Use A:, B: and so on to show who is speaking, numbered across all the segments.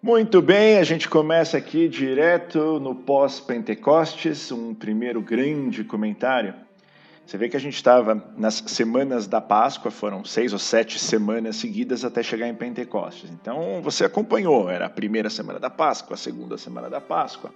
A: Muito bem, a gente começa aqui direto no pós-Pentecostes, um primeiro grande comentário. Você vê que a gente estava nas semanas da Páscoa, foram 6 ou 7 semanas seguidas até chegar em Pentecostes. Então você acompanhou, era a primeira semana da Páscoa, a segunda semana da Páscoa.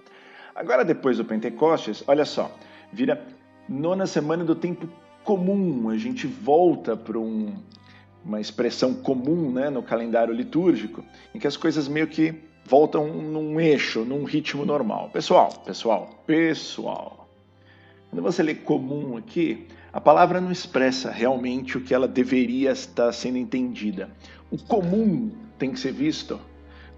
A: Agora depois do Pentecostes, olha só, vira nona semana do tempo comum, a gente volta para uma expressão comum, né, no calendário litúrgico, em que as coisas meio que voltam num eixo, num ritmo normal. Pessoal, quando você lê comum aqui, a palavra não expressa realmente o que ela deveria estar sendo entendida. O comum tem que ser visto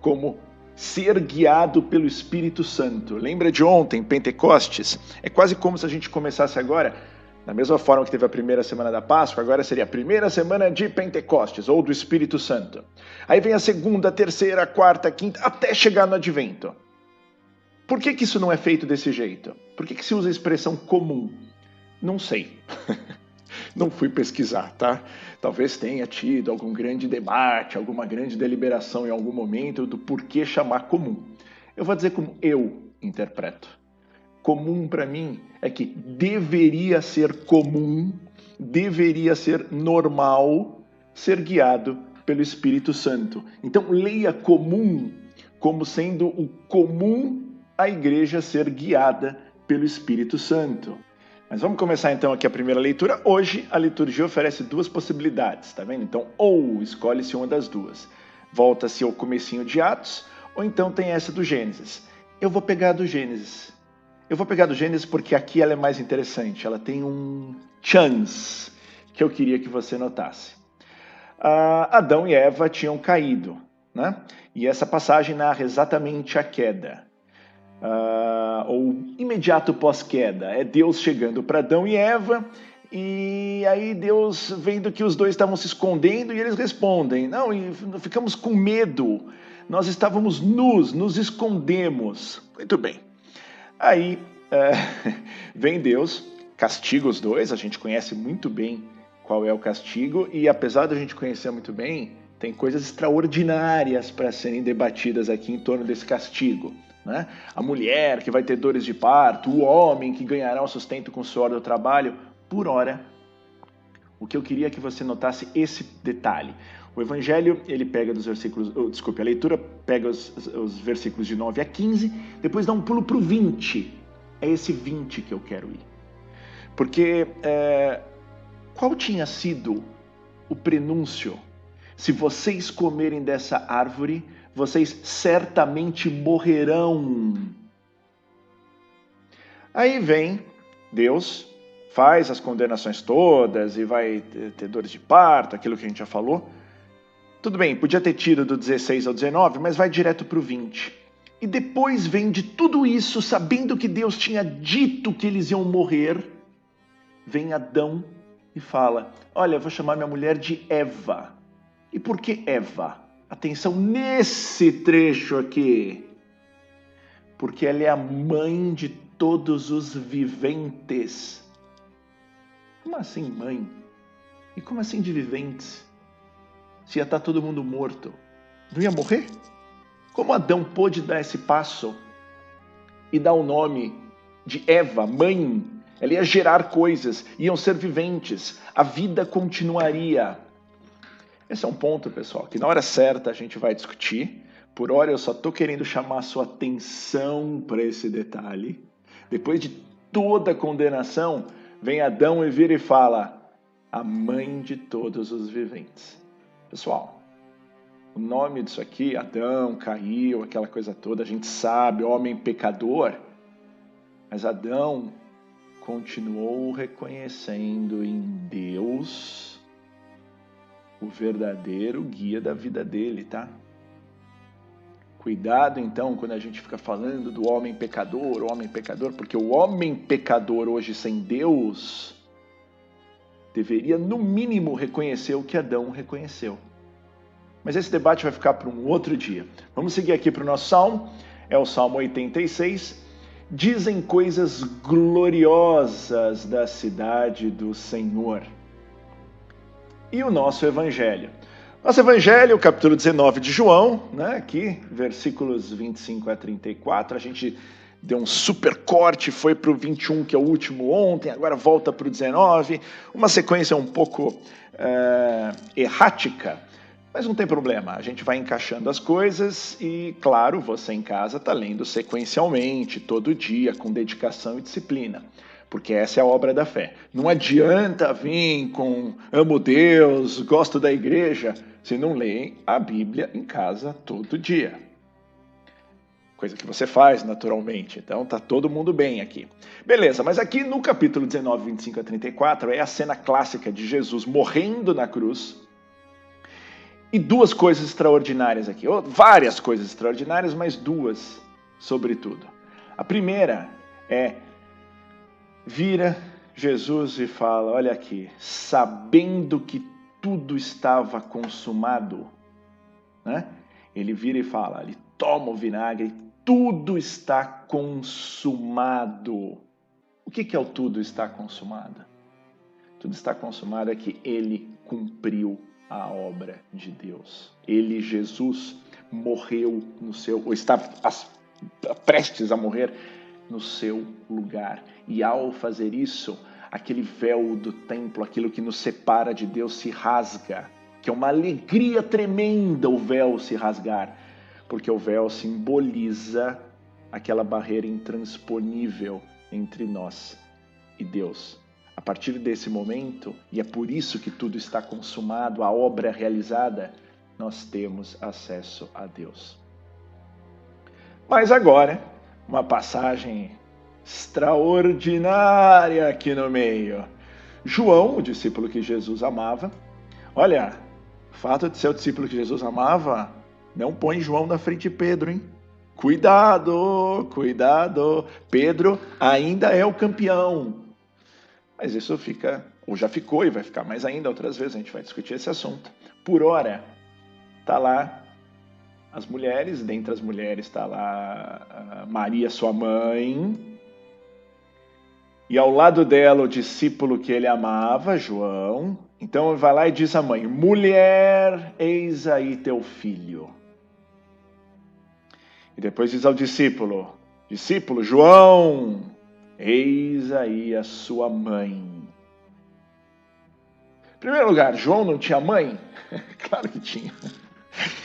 A: como ser guiado pelo Espírito Santo. Lembra de ontem, Pentecostes? É quase como se a gente começasse agora, da mesma forma que teve a primeira semana da Páscoa, agora seria a primeira semana de Pentecostes, ou do Espírito Santo. Aí vem a segunda, terceira, quarta, quinta, até chegar no Advento. Por que isso não é feito desse jeito? Por que se usa a expressão comum? Não sei. Não fui pesquisar, tá? Talvez tenha tido algum grande debate, alguma grande deliberação em algum momento do porquê chamar comum. Eu vou dizer como eu interpreto. Comum para mim é que deveria ser comum, deveria ser normal ser guiado pelo Espírito Santo. Então leia comum como sendo o comum a igreja ser guiada pelo Espírito Santo. Mas vamos começar então aqui a primeira leitura. Hoje a liturgia oferece duas possibilidades, tá vendo? Então ou escolhe-se uma das duas. Volta-se ao comecinho de Atos, ou então tem essa do Gênesis. Eu vou pegar a do Gênesis. Eu vou pegar do Gênesis porque aqui ela é mais interessante. Ela tem um chance que eu queria que você notasse. Adão e Eva tinham caído, né? E essa passagem narra exatamente a queda. Ou imediato pós-queda. É Deus chegando para Adão e Eva, e aí Deus vendo que os dois estavam se escondendo, e eles respondem, não, e ficamos com medo, nós estávamos nus, nos escondemos. Muito bem. Aí vem Deus, castiga os dois, a gente conhece muito bem qual é o castigo, e apesar da gente conhecer muito bem, tem coisas extraordinárias para serem debatidas aqui em torno desse castigo. Né? A mulher que vai ter dores de parto, o homem que ganhará o sustento com o suor do trabalho. Por ora, o que eu queria que você notasse esse detalhe. O Evangelho, ele pega dos versículos, a leitura pega os versículos de 9 a 15, depois dá um pulo para o 20. É esse 20 que eu quero ir. Porque qual tinha sido o prenúncio? Se vocês comerem dessa árvore, vocês certamente morrerão. Aí vem Deus, faz as condenações todas e vai ter dores de parto, aquilo que a gente já falou. Tudo bem, podia ter tido do 16 ao 19, mas vai direto para o 20. E depois vem de tudo isso, sabendo que Deus tinha dito que eles iam morrer, vem Adão e fala, olha, eu vou chamar minha mulher de Eva. E por que Eva? Atenção nesse trecho aqui. Porque ela é a mãe de todos os viventes. Como assim mãe? E como assim de viventes? Se ia estar todo mundo morto, não ia morrer? Como Adão pôde dar esse passo e dar o nome de Eva, mãe? Ela ia gerar coisas, iam ser viventes, a vida continuaria. Esse é um ponto, pessoal, que na hora certa a gente vai discutir. Por hora eu só estou querendo chamar a sua atenção para esse detalhe. Depois de toda a condenação, vem Adão e vira e fala, a mãe de todos os viventes. Pessoal, o nome disso aqui, Adão, caiu, aquela coisa toda, a gente sabe, homem pecador, mas Adão continuou reconhecendo em Deus o verdadeiro guia da vida dele, tá? Cuidado então quando a gente fica falando do homem pecador, porque o homem pecador hoje sem Deus deveria, no mínimo, reconhecer o que Adão reconheceu. Mas esse debate vai ficar para um outro dia. Vamos seguir aqui para o nosso Salmo. É o Salmo 86. Dizem coisas gloriosas da cidade do Senhor. E o nosso Evangelho. Nosso Evangelho, capítulo 19 de João, né? Aqui, versículos 25 a 34, a gente deu um super corte, foi para o 21, que é o último ontem, agora volta para o 19, uma sequência um pouco errática, mas não tem problema, a gente vai encaixando as coisas e, claro, você em casa está lendo sequencialmente, todo dia, com dedicação e disciplina. Porque essa é a obra da fé. Não adianta vir com amo Deus, gosto da igreja, se não lê a Bíblia em casa todo dia. Coisa que você faz naturalmente. Então tá todo mundo bem aqui. Beleza, mas aqui no capítulo 19, 25 a 34 é a cena clássica de Jesus morrendo na cruz. E duas coisas extraordinárias aqui. Várias coisas extraordinárias, mas duas sobretudo. A primeira é: vira Jesus e fala, olha aqui, sabendo que tudo estava consumado, né? Ele vira e fala, ele toma o vinagre, tudo está consumado. O que é o tudo está consumado? Tudo está consumado é que ele cumpriu a obra de Deus. Ele, Jesus, morreu no seu, ou está prestes a morrer no seu lugar. E ao fazer isso, aquele véu do templo, aquilo que nos separa de Deus, se rasga, que é uma alegria tremenda o véu se rasgar, porque o véu simboliza aquela barreira intransponível entre nós e Deus. A partir desse momento, e é por isso que tudo está consumado, a obra realizada, nós temos acesso a Deus. Mas agora, uma passagem extraordinária aqui no meio. João, o discípulo que Jesus amava. Olha, o fato de ser o discípulo que Jesus amava não põe João na frente de Pedro, hein? Cuidado, cuidado. Pedro ainda é o campeão. Mas isso fica, ou já ficou e vai ficar mais ainda outras vezes, a gente vai discutir esse assunto. Por hora, tá lá as mulheres, dentre as mulheres está lá Maria, sua mãe, e ao lado dela o discípulo que ele amava, João. Então vai lá e diz à mãe, mulher, eis aí teu filho. E depois diz ao discípulo, João, eis aí a sua mãe. Em primeiro lugar, João não tinha mãe? Claro que tinha.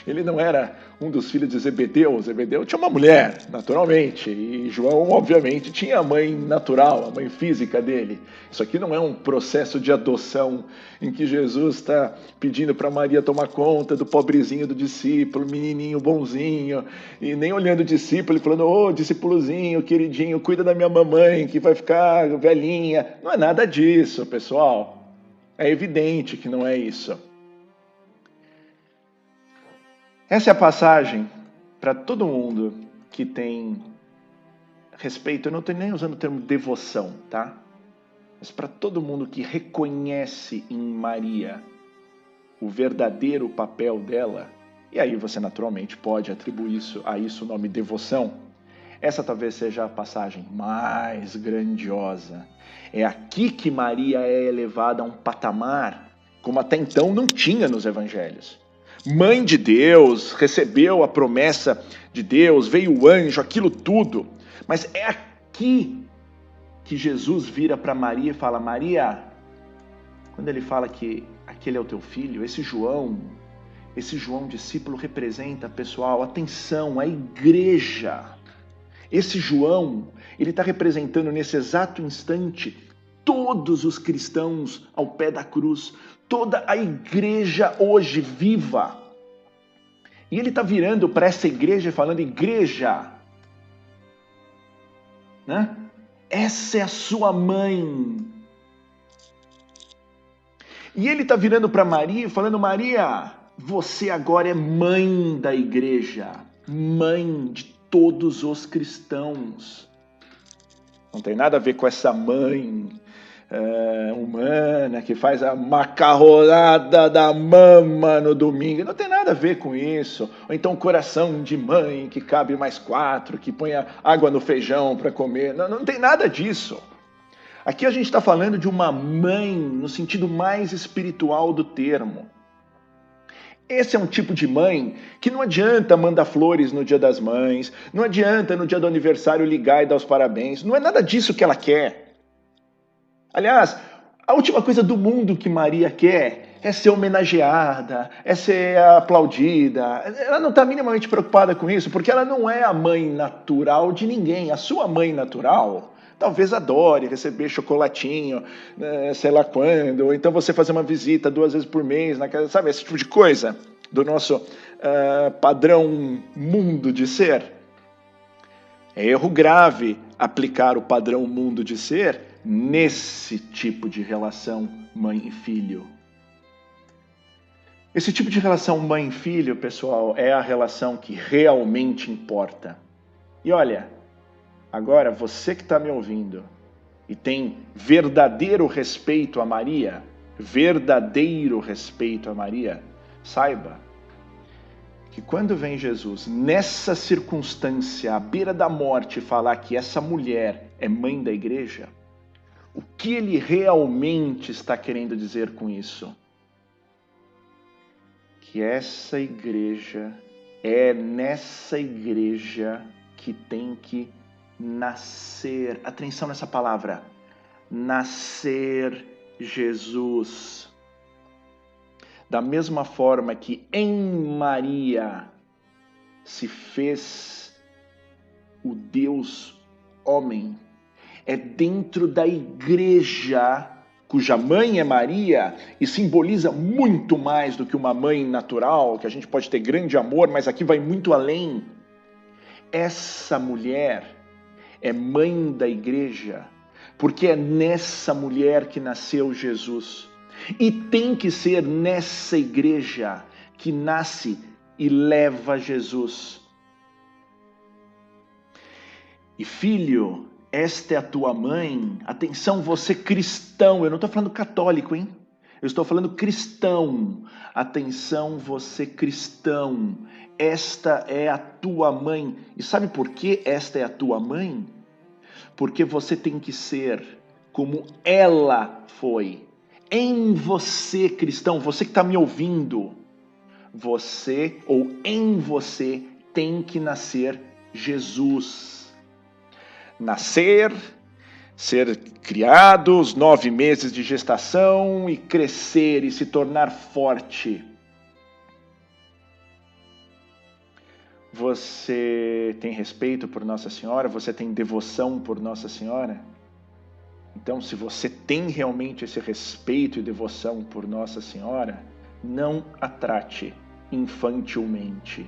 A: Ele não era um dos filhos de Zebedeu. Zebedeu tinha uma mulher, naturalmente. E João, obviamente, tinha a mãe natural, a mãe física dele. Isso aqui não é um processo de adoção em que Jesus está pedindo para Maria tomar conta do pobrezinho do discípulo, menininho bonzinho, e nem olhando o discípulo e falando, ô discípulozinho, queridinho, cuida da minha mamãe que vai ficar velhinha. Não é nada disso, pessoal. É evidente que não é isso. Essa é a passagem para todo mundo que tem respeito, eu não estou nem usando o termo devoção, tá? Mas para todo mundo que reconhece em Maria o verdadeiro papel dela, e aí você naturalmente pode atribuir a isso o nome devoção, essa talvez seja a passagem mais grandiosa. É aqui que Maria é elevada a um patamar como até então não tinha nos evangelhos. Mãe de Deus, recebeu a promessa de Deus, veio o anjo, aquilo tudo. Mas é aqui que Jesus vira para Maria e fala, Maria, quando ele fala que aquele é o teu filho, esse João discípulo representa, pessoal, atenção, a igreja. Esse João, ele está representando nesse exato instante todos os cristãos ao pé da cruz, toda a igreja hoje viva. E ele está virando para essa igreja e falando, igreja, né? Essa é a sua mãe. E ele está virando para Maria e falando, Maria, você agora é mãe da igreja, mãe de todos os cristãos. Não tem nada a ver com essa mãe humana que faz a macarronada da mama no domingo. Não tem nada a ver com isso. Ou então coração de mãe que cabe mais 4, que põe água no feijão para comer. Não tem nada disso. Aqui a gente está falando de uma mãe no sentido mais espiritual do termo. Esse é um tipo de mãe que não adianta mandar flores no Dia das Mães, não adianta no dia do aniversário ligar e dar os parabéns, não é nada disso que ela quer. Aliás, a última coisa do mundo que Maria quer é ser homenageada, é ser aplaudida. Ela não está minimamente preocupada com isso, porque ela não é a mãe natural de ninguém. A sua mãe natural talvez adore receber chocolatinho, sei lá quando, ou então você fazer uma visita 2 vezes por mês, sabe, esse tipo de coisa do nosso padrão mundo de ser. É erro grave aplicar o padrão mundo de ser nesse tipo de relação mãe e filho. Esse tipo de relação mãe e filho, pessoal, é a relação que realmente importa. E olha, agora você que está me ouvindo e tem verdadeiro respeito a Maria, saiba que quando vem Jesus nessa circunstância, à beira da morte, falar que essa mulher é mãe da igreja, o que ele realmente está querendo dizer com isso? Que essa igreja é nessa igreja que tem que nascer, atenção nessa palavra, nascer Jesus. Da mesma forma que em Maria se fez o Deus homem, é dentro da igreja, cuja mãe é Maria, e simboliza muito mais do que uma mãe natural, que a gente pode ter grande amor, mas aqui vai muito além. Essa mulher é mãe da igreja, porque é nessa mulher que nasceu Jesus. E tem que ser nessa igreja que nasce e leva Jesus. E filho, esta é a tua mãe. Atenção, você cristão. Eu não estou falando católico, hein? Eu estou falando cristão. Atenção, você cristão. Esta é a tua mãe. E sabe por que esta é a tua mãe? Porque você tem que ser como ela foi. Em você, cristão, você que está me ouvindo, você ou em você tem que nascer Jesus. Nascer, ser criado, os 9 meses de gestação e crescer e se tornar forte. Você tem respeito por Nossa Senhora? Você tem devoção por Nossa Senhora? Então, se você tem realmente esse respeito e devoção por Nossa Senhora, não a trate infantilmente.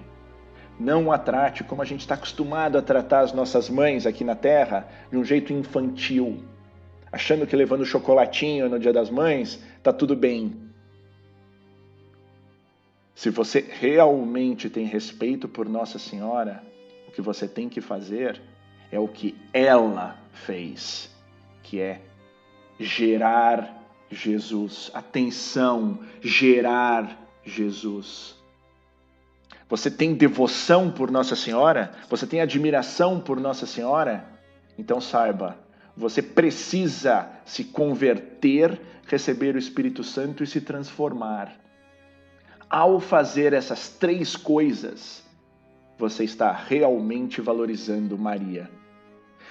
A: Não a trate como a gente está acostumado a tratar as nossas mães aqui na Terra, de um jeito infantil, achando que levando chocolatinho no Dia das Mães, tá tudo bem. Se você realmente tem respeito por Nossa Senhora, o que você tem que fazer é o que ela fez, que é gerar Jesus. Atenção, gerar Jesus. Você tem devoção por Nossa Senhora? Você tem admiração por Nossa Senhora? Então saiba, você precisa se converter, receber o Espírito Santo e se transformar. Ao fazer essas 3 coisas, você está realmente valorizando Maria.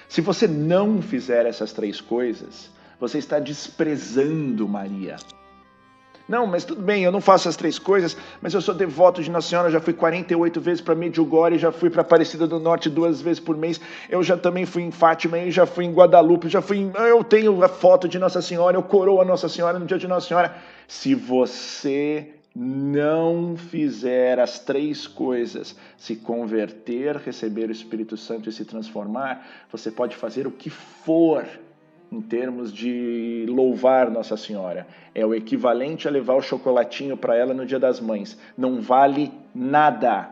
A: Se você não fizer essas 3 coisas, você está desprezando Maria. Não, mas tudo bem, eu não faço as 3 coisas, mas eu sou devoto de Nossa Senhora, já fui 48 vezes para Medjugorje, já fui para Aparecida do Norte 2 vezes por mês, eu já também fui em Fátima, eu já fui em Guadalupe, eu tenho a foto de Nossa Senhora, eu coroo a Nossa Senhora no dia de Nossa Senhora. Se você não fizer as 3 coisas, se converter, receber o Espírito Santo e se transformar, você pode fazer o que for em termos de louvar Nossa Senhora. É o equivalente a levar o chocolatinho para ela no Dia das Mães. Não vale nada.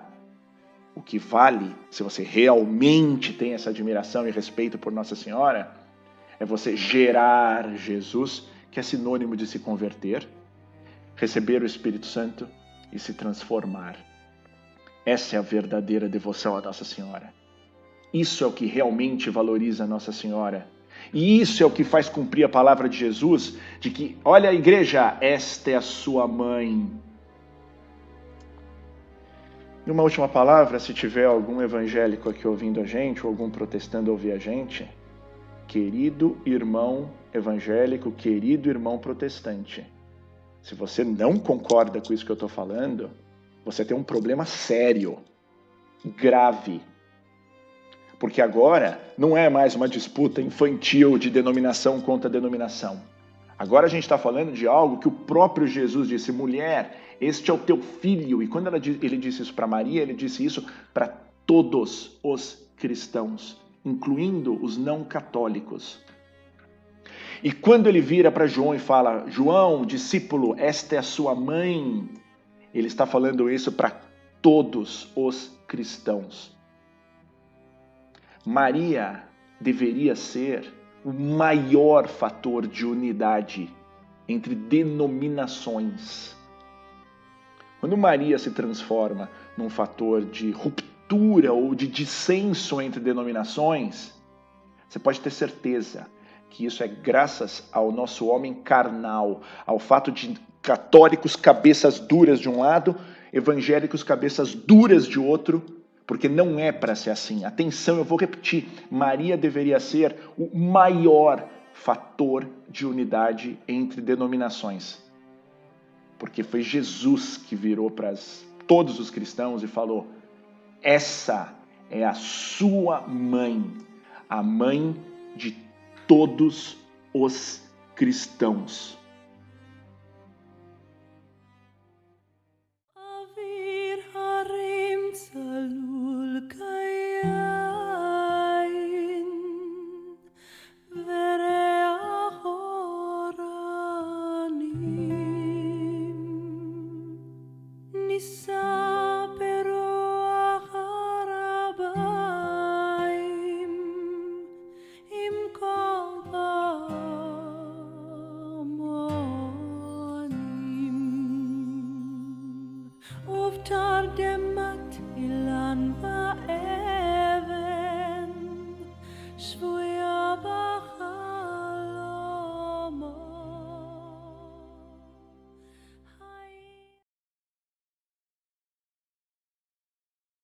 A: O que vale, se você realmente tem essa admiração e respeito por Nossa Senhora, é você gerar Jesus, que é sinônimo de se converter, receber o Espírito Santo e se transformar. Essa é a verdadeira devoção a Nossa Senhora. Isso é o que realmente valoriza Nossa Senhora. E isso é o que faz cumprir a palavra de Jesus, de que, olha a igreja, esta é a sua mãe. E uma última palavra, se tiver algum evangélico aqui ouvindo a gente, ou algum protestante ouvir a gente, querido irmão evangélico, querido irmão protestante, se você não concorda com isso que eu estou falando, você tem um problema sério, grave. Porque agora não é mais uma disputa infantil de denominação contra denominação. Agora a gente está falando de algo que o próprio Jesus disse: mulher, este é o teu filho. E quando ele disse isso para Maria, ele disse isso para todos os cristãos, incluindo os não católicos. E quando ele vira para João e fala: João, discípulo, esta é a sua mãe, ele está falando isso para todos os cristãos. Maria deveria ser o maior fator de unidade entre denominações. Quando Maria se transforma num fator de ruptura ou de dissenso entre denominações, você pode ter certeza que isso é graças ao nosso homem carnal, ao fato de católicos cabeças duras de um lado, evangélicos cabeças duras de outro, porque não é para ser assim. Atenção, eu vou repetir, Maria deveria ser o maior fator de unidade entre denominações, porque foi Jesus que virou para todos os cristãos e falou: essa é a sua mãe, a mãe de todos os cristãos.
B: Dem